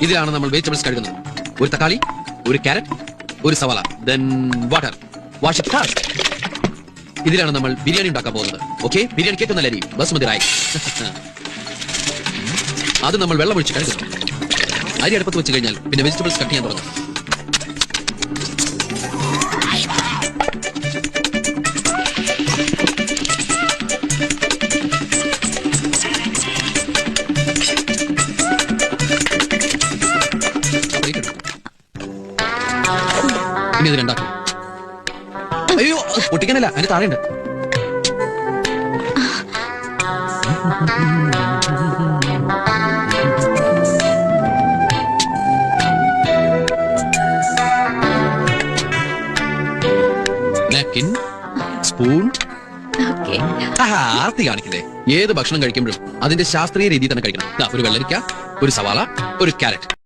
ഇതിലാണ് നമ്മൾ വെജിറ്റബിൾസ് കഴുകുന്നത്. ഒരു തക്കാളി, ഒരു ക്യാരറ്റ്, ഒരു സവാള, then water. Wash it fast. ഇതിലാണ് നമ്മൾ ബിരിയാണി ഉണ്ടാക്കാൻ പോകുന്നത്. ഓക്കെ, ബിരിയാണിക്ക് ഏറ്റവും നല്ല അരി ബസുമതി റൈസ്. അത് നമ്മൾ വെള്ളം ഒഴിച്ച് കഴുകുന്നു. അരി അടുപ്പത്ത് വെച്ച് കഴിഞ്ഞാൽ പിന്നെ വെജിറ്റബിൾസ് കട്ട് ചെയ്യാൻ തുടങ്ങും. ഇനി ഇത് രണ്ടാക്കും. അയ്യോ, പൊട്ടിക്കാനല്ല, അതിന്റെ താഴെയുണ്ട്. Napkin, spoon. ആർത്തി കാണിക്കണ്ടേ? ഏത് ഭക്ഷണം കഴിക്കുമ്പോഴും അതിന്റെ ശാസ്ത്രീയ രീതിയിൽ തന്നെ കഴിക്കണം. ഒരു വെള്ളരിക്ക, ഒരു സവാള, ഒരു ക്യാരറ്റ്.